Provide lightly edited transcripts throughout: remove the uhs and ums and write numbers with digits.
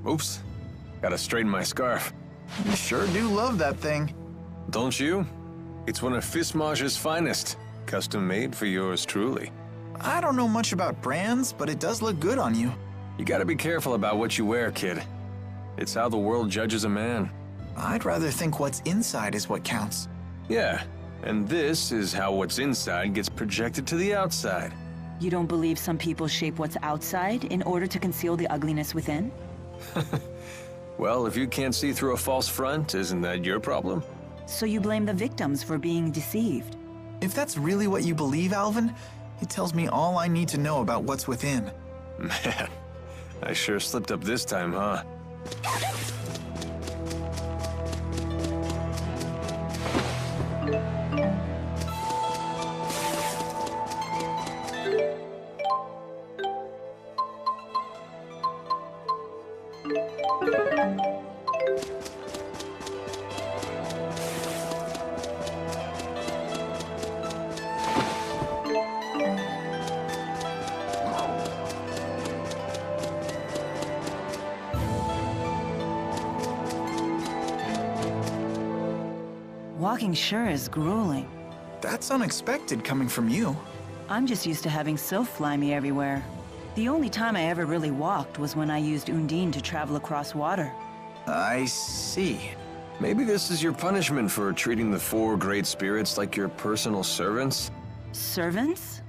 Oops. Gotta straighten my scarf. You sure do love that thing. Don't you? It's one of Fismage's finest. Custom made for yours truly. I don't know much about brands, but it does look good on you. You gotta be careful about what you wear, kid. It's how the world judges a man. I'd rather think what's inside is what counts. Yeah, and this is how what's inside gets projected to the outside. You don't believe some people shape what's outside in order to conceal the ugliness within? Well, if you can't see through a false front, isn't that your problem? So you blame the victims for being deceived? If that's really what you believe, Alvin, it tells me all I need to know about what's within. Man, I sure slipped up this time, huh? Walking sure is grueling. That's unexpected coming from you. I'm just used to having sylph fly me everywhere. The only time I ever really walked was when I used Undine to travel across water. I see. Maybe this is your punishment for treating the four great spirits like your personal servants? Servants?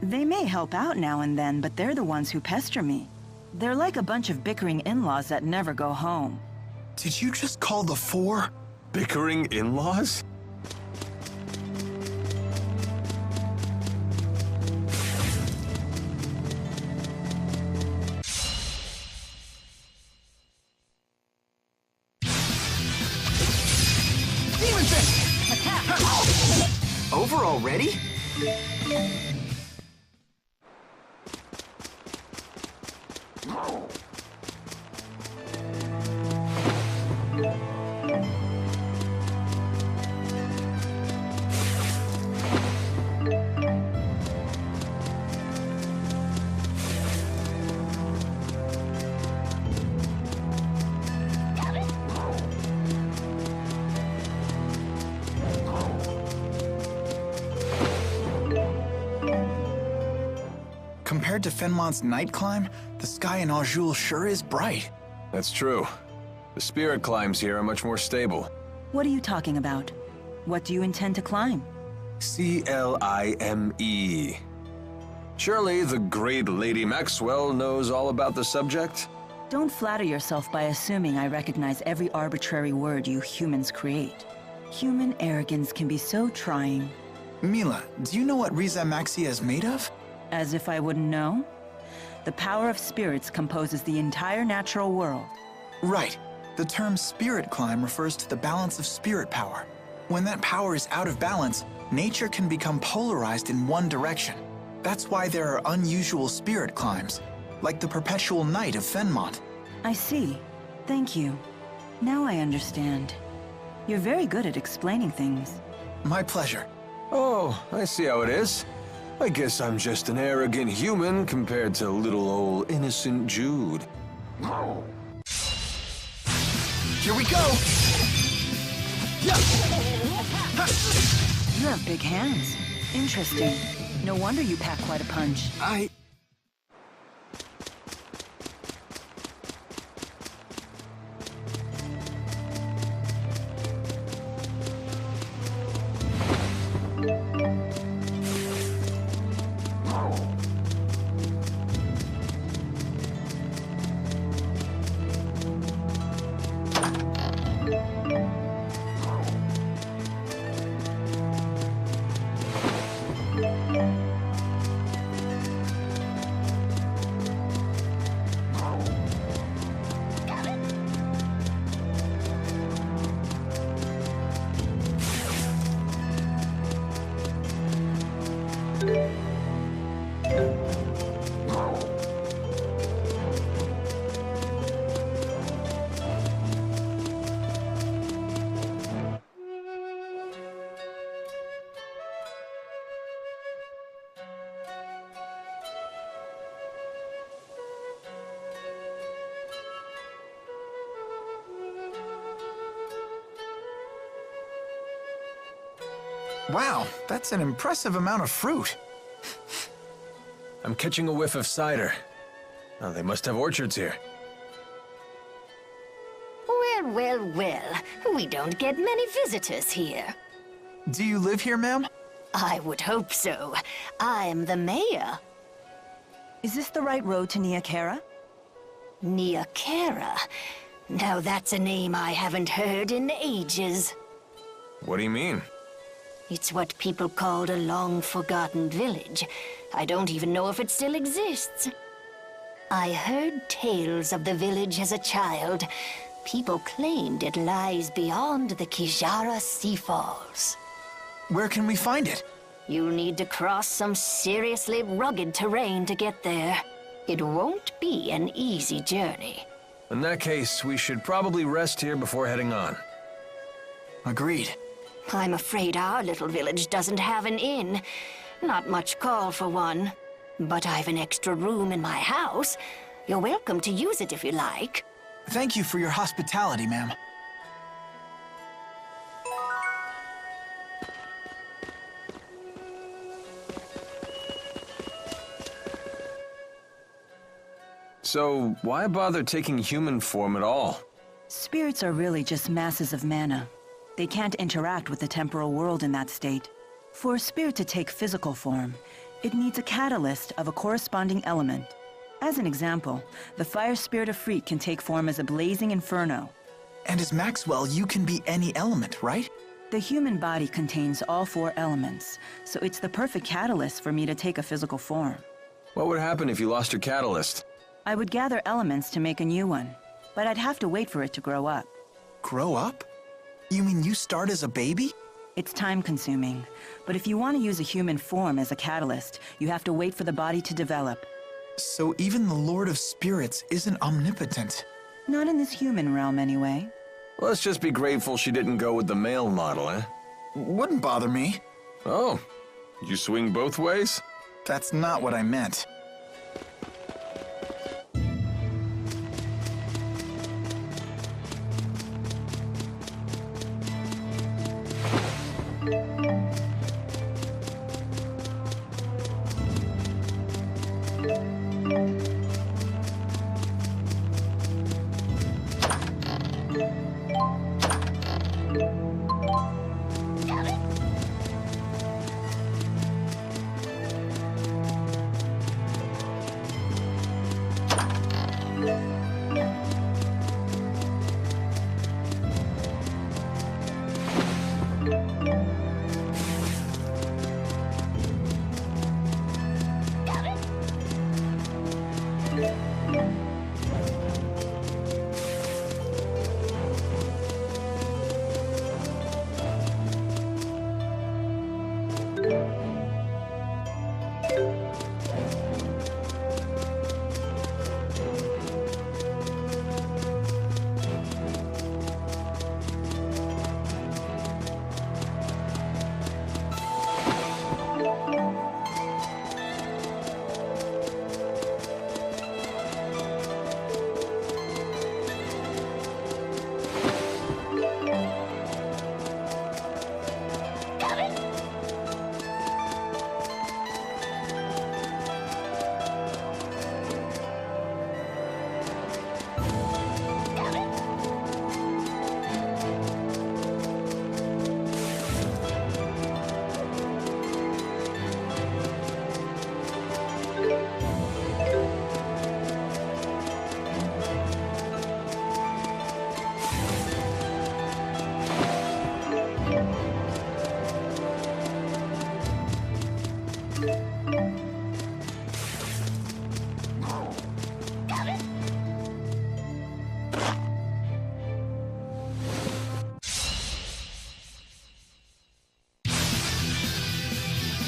They may help out now and then, but they're the ones who pester me. They're like a bunch of bickering in-laws that never go home. Did you just call the four? Bickering in-laws? Demon Fist! Attack! Over already? Compared to Fenmont's night climb, the sky in Azul sure is bright. That's true. The spirit climbs here are much more stable. What are you talking about? What do you intend to climb? C-L-I-M-E. Surely the great Lady Maxwell knows all about the subject? Don't flatter yourself by assuming I recognize every arbitrary word you humans create. Human arrogance can be so trying. Mila, do you know what Riza Maxia is made of? As if I wouldn't know? The power of spirits composes the entire natural world. Right. The term spirit climb refers to the balance of spirit power. When that power is out of balance, nature can become polarized in one direction. That's why there are unusual spirit climbs, like the perpetual night of Fenmont. I see. Thank you. Now I understand. You're very good at explaining things. My pleasure. Oh, I see how it is. I guess I'm just an arrogant human compared to little old innocent Jude. Here we go! Yeah. You have big hands. Interesting. No wonder you pack quite a punch. Wow, that's an impressive amount of fruit. I'm catching a whiff of cider. Oh, they must have orchards here. Well, well, well. We don't get many visitors here. Do you live here, ma'am? I would hope so. I'm the mayor. Is this the right road to Niakara? Niakara. Now that's a name I haven't heard in ages. What do you mean? It's what people called a long-forgotten village. I don't even know if it still exists. I heard tales of the village as a child. People claimed it lies beyond the Kijara Sea Falls. Where can we find it? You'll need to cross some seriously rugged terrain to get there. It won't be an easy journey. In that case, we should probably rest here before heading on. Agreed. I'm afraid our little village doesn't have an inn. Not much call for one. But I've an extra room in my house. You're welcome to use it if you like. Thank you for your hospitality, ma'am. So, why bother taking human form at all? Spirits are really just masses of mana. They can't interact with the temporal world in that state. For a spirit to take physical form, it needs a catalyst of a corresponding element. As an example, the fire spirit of Freak can take form as a blazing inferno. And as Maxwell, you can be any element, right? The human body contains all 4 elements, so it's the perfect catalyst for me to take a physical form. What would happen if you lost your catalyst? I would gather elements to make a new one, but I'd have to wait for it to grow up. Grow up? You mean you start as a baby? It's time-consuming, but if you want to use a human form as a catalyst, you have to wait for the body to develop. So even the Lord of Spirits isn't omnipotent. Not in this human realm, anyway. Let's just be grateful she didn't go with the male model, eh? Wouldn't bother me. Oh, you swing both ways? That's not what I meant.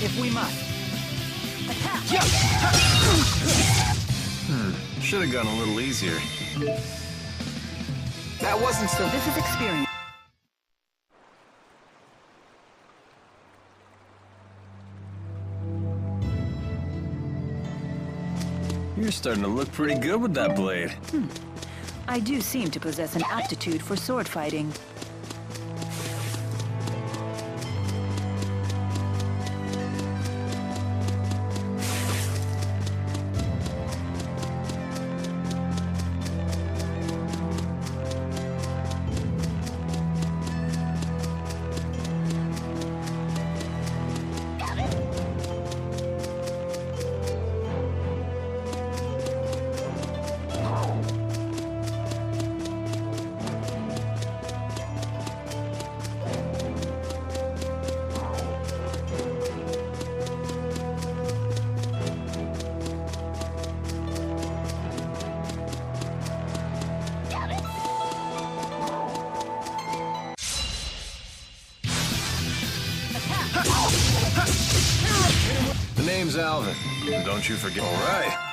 If we must. Should have gone a little easier. That wasn't so... This is experience. You're starting to look pretty good with that blade. I do seem to possess an aptitude for sword fighting. Alvin. And don't you forget. All right.